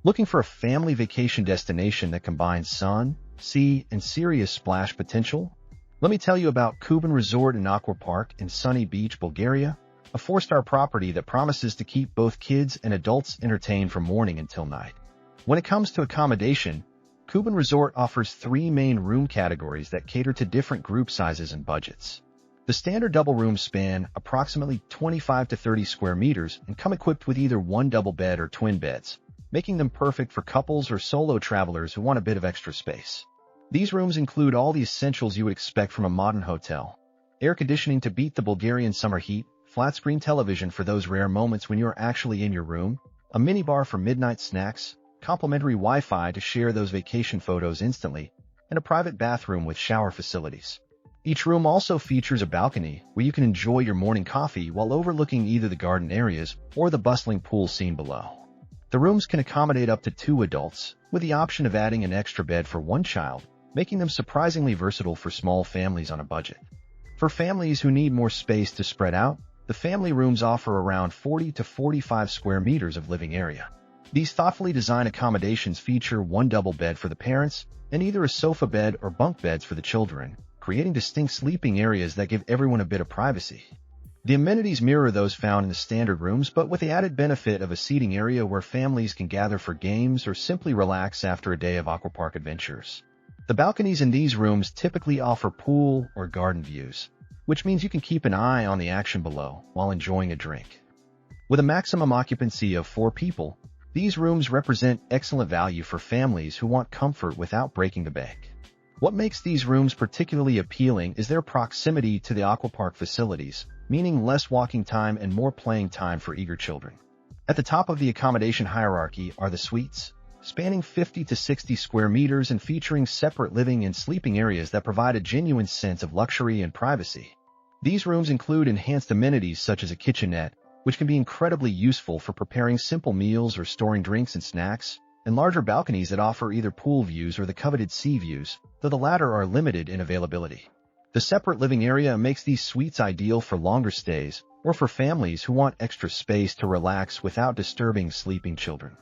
Looking for a family vacation destination that combines sun, sea, and serious splash potential? Let me tell you about Kuban Resort and Aquapark in sunny beach, Bulgaria, a 4-star property that promises to keep both kids and adults entertained from morning until night. When it comes to accommodation, Kuban Resort offers 3 main room categories that cater to different group sizes and budgets. The standard double rooms span approximately 25 to 30 square meters and come equipped with either one double bed or twin beds, making them perfect for couples or solo travelers who want a bit of extra space. These rooms include all the essentials you would expect from a modern hotel: air conditioning to beat the Bulgarian summer heat, flat-screen television for those rare moments when you're actually in your room, a minibar for midnight snacks, complimentary Wi-Fi to share those vacation photos instantly, and a private bathroom with shower facilities. Each room also features a balcony where you can enjoy your morning coffee while overlooking either the garden areas or the bustling pool scene below. The rooms can accommodate up to 2 adults, with the option of adding an extra bed for 1 child, making them surprisingly versatile for small families on a budget. For families who need more space to spread out, the family rooms offer around 40 to 45 square meters of living area. These thoughtfully designed accommodations feature 1 double bed for the parents and either a sofa bed or bunk beds for the children, creating distinct sleeping areas that give everyone a bit of privacy. The amenities mirror those found in the standard rooms, but with the added benefit of a seating area where families can gather for games or simply relax after a day of aquapark adventures. The balconies in these rooms typically offer pool or garden views, which means you can keep an eye on the action below while enjoying a drink. With a maximum occupancy of 4 people, these rooms represent excellent value for families who want comfort without breaking the bank. What makes these rooms particularly appealing is their proximity to the aquapark facilities, meaning less walking time and more playing time for eager children. At the top of the accommodation hierarchy are the suites, spanning 50 to 60 square meters and featuring separate living and sleeping areas that provide a genuine sense of luxury and privacy. These rooms include enhanced amenities such as a kitchenette, which can be incredibly useful for preparing simple meals or storing drinks and snacks, and larger balconies that offer either pool views or the coveted sea views, though the latter are limited in availability. The separate living area makes these suites ideal for longer stays or for families who want extra space to relax without disturbing sleeping children.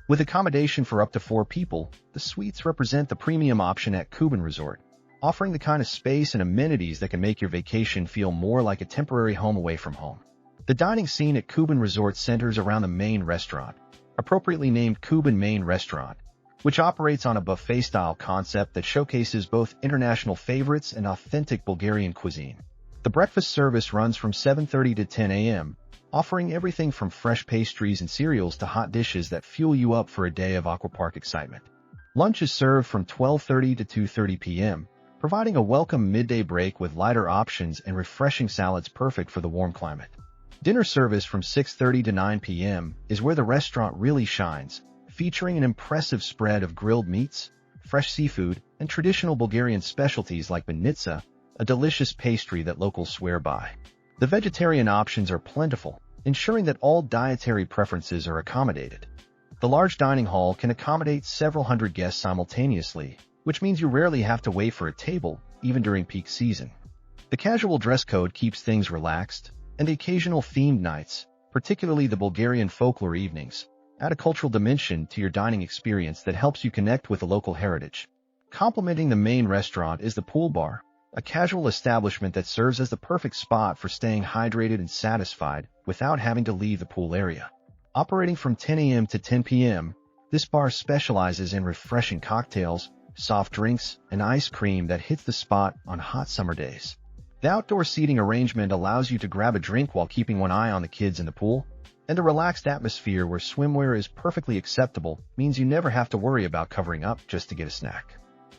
With accommodation for up to 4 people, the suites represent the premium option at Kuban Resort, offering the kind of space and amenities that can make your vacation feel more like a temporary home away from home. The dining scene at Kuban Resort centers around the main restaurant, appropriately named Kuban Main Restaurant, which operates on a buffet-style concept that showcases both international favorites and authentic Bulgarian cuisine. The breakfast service runs from 7:30 to 10 a.m., offering everything from fresh pastries and cereals to hot dishes that fuel you up for a day of aquapark excitement. Lunch is served from 12:30 to 2:30 p.m., providing a welcome midday break with lighter options and refreshing salads perfect for the warm climate. Dinner service from 6:30 to 9 p.m. is where the restaurant really shines, featuring an impressive spread of grilled meats, fresh seafood, and traditional Bulgarian specialties like banitsa, a delicious pastry that locals swear by. The vegetarian options are plentiful, ensuring that all dietary preferences are accommodated. The large dining hall can accommodate several hundred guests simultaneously, which means you rarely have to wait for a table, even during peak season. The casual dress code keeps things relaxed, and the occasional themed nights, particularly the Bulgarian folklore evenings, add a cultural dimension to your dining experience that helps you connect with the local heritage. Complementing the main restaurant is the pool bar, a casual establishment that serves as the perfect spot for staying hydrated and satisfied without having to leave the pool area. Operating from 10 a.m. to 10 p.m., this bar specializes in refreshing cocktails, soft drinks, and ice cream that hits the spot on hot summer days. The outdoor seating arrangement allows you to grab a drink while keeping one eye on the kids in the pool, and a relaxed atmosphere where swimwear is perfectly acceptable means you never have to worry about covering up just to get a snack.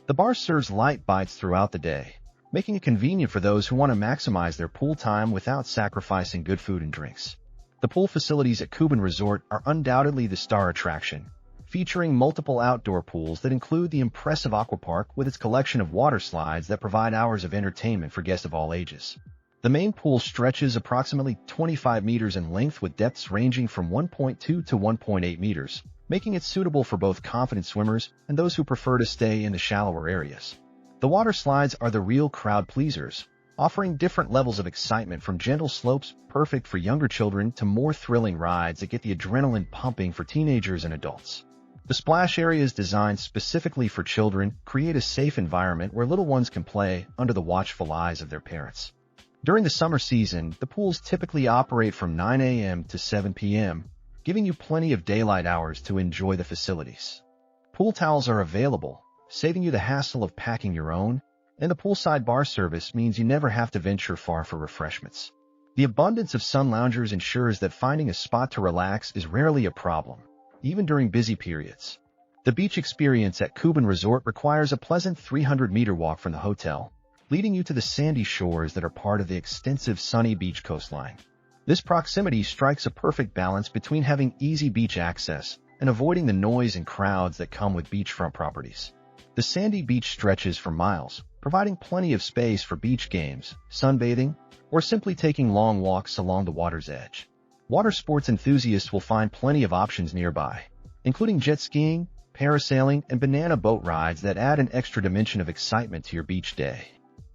The bar serves light bites throughout the day, making it convenient for those who want to maximize their pool time without sacrificing good food and drinks. The pool facilities at Kuban Resort are undoubtedly the star attraction, featuring multiple outdoor pools that include the impressive aquapark with its collection of water slides that provide hours of entertainment for guests of all ages. The main pool stretches approximately 25 meters in length with depths ranging from 1.2 to 1.8 meters, making it suitable for both confident swimmers and those who prefer to stay in the shallower areas. The water slides are the real crowd pleasers, offering different levels of excitement from gentle slopes perfect for younger children to more thrilling rides that get the adrenaline pumping for teenagers and adults. The splash area is designed specifically for children, create a safe environment where little ones can play under the watchful eyes of their parents. During the summer season, the pools typically operate from 9 a.m. to 7 p.m., giving you plenty of daylight hours to enjoy the facilities. Pool towels are available, saving you the hassle of packing your own, and the poolside bar service means you never have to venture far for refreshments. The abundance of sun loungers ensures that finding a spot to relax is rarely a problem, even during busy periods. The beach experience at Kuban Resort requires a pleasant 300-meter walk from the hotel, leading you to the sandy shores that are part of the extensive sunny beach coastline. This proximity strikes a perfect balance between having easy beach access and avoiding the noise and crowds that come with beachfront properties. The sandy beach stretches for miles, providing plenty of space for beach games, sunbathing, or simply taking long walks along the water's edge. Water sports enthusiasts will find plenty of options nearby, including jet skiing, parasailing, and banana boat rides that add an extra dimension of excitement to your beach day.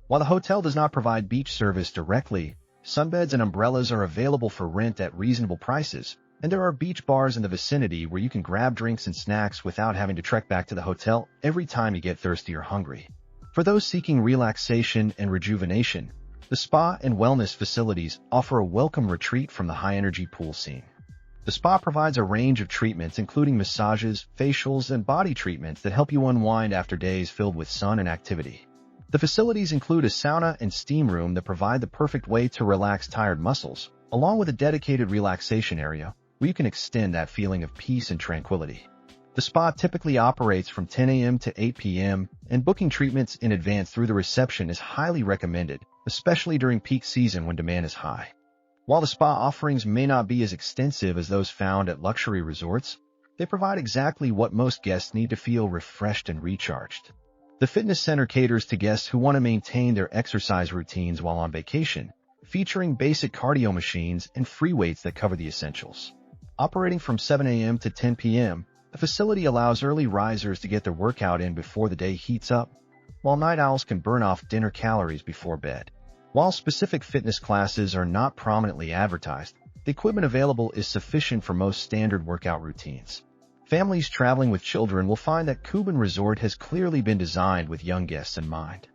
While the hotel does not provide beach service directly, sunbeds and umbrellas are available for rent at reasonable prices, and there are beach bars in the vicinity where you can grab drinks and snacks without having to trek back to the hotel every time you get thirsty or hungry. For those seeking relaxation and rejuvenation, the spa and wellness facilities offer a welcome retreat from the high-energy pool scene. The spa provides a range of treatments including massages, facials, and body treatments that help you unwind after days filled with sun and activity. The facilities include a sauna and steam room that provide the perfect way to relax tired muscles, along with a dedicated relaxation area where you can extend that feeling of peace and tranquility. The spa typically operates from 10 a.m. to 8 p.m., and booking treatments in advance through the reception is highly recommended, especially during peak season when demand is high. While the spa offerings may not be as extensive as those found at luxury resorts, they provide exactly what most guests need to feel refreshed and recharged. The fitness center caters to guests who want to maintain their exercise routines while on vacation, featuring basic cardio machines and free weights that cover the essentials. Operating from 7 a.m. to 10 p.m., the facility allows early risers to get their workout in before the day heats up, while night owls can burn off dinner calories before bed. While specific fitness classes are not prominently advertised, the equipment available is sufficient for most standard workout routines. Families traveling with children will find that Kuban Resort has clearly been designed with young guests in mind.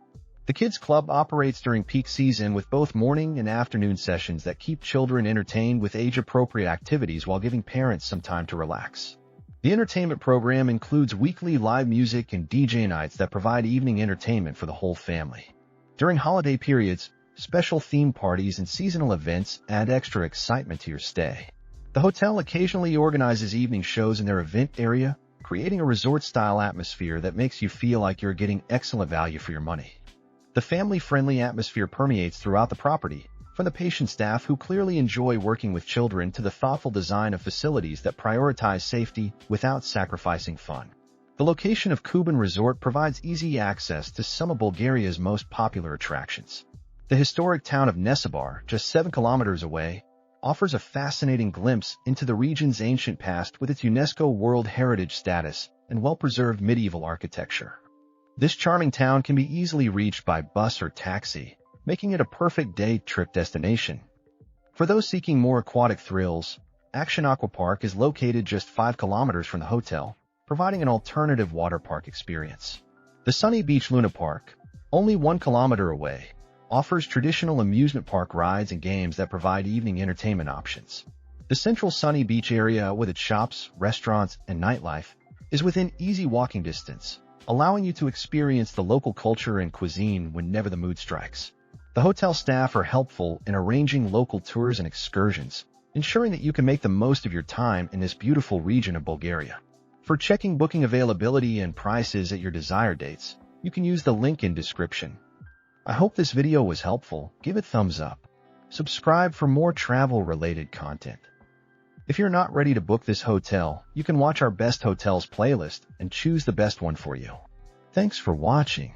The Kids Club operates during peak season with both morning and afternoon sessions that keep children entertained with age-appropriate activities while giving parents some time to relax. The entertainment program includes weekly live music and DJ nights that provide evening entertainment for the whole family. During holiday periods, special theme parties and seasonal events add extra excitement to your stay. The hotel occasionally organizes evening shows in their event area, creating a resort-style atmosphere that makes you feel like you're getting excellent value for your money. The family-friendly atmosphere permeates throughout the property, from the patient staff who clearly enjoy working with children to the thoughtful design of facilities that prioritize safety without sacrificing fun. The location of Kuban Resort provides easy access to some of Bulgaria's most popular attractions. The historic town of Nesebar, just 7 kilometers away, offers a fascinating glimpse into the region's ancient past with its UNESCO World Heritage status and well-preserved medieval architecture. This charming town can be easily reached by bus or taxi, making it a perfect day trip destination. For those seeking more aquatic thrills, Action Aquapark is located just 5 kilometers from the hotel, providing an alternative water park experience. The Sunny Beach Luna Park, only 1 kilometer away, offers traditional amusement park rides and games that provide evening entertainment options. The central Sunny Beach area with its shops, restaurants, and nightlife is within easy walking distance, allowing you to experience the local culture and cuisine whenever the mood strikes. The hotel staff are helpful in arranging local tours and excursions, ensuring that you can make the most of your time in this beautiful region of Bulgaria. For checking booking availability and prices at your desired dates, you can use the link in description. I hope this video was helpful. Give it thumbs up. Subscribe for more travel-related content. If you're not ready to book this hotel, you can watch our best hotels playlist and choose the best one for you. Thanks for watching.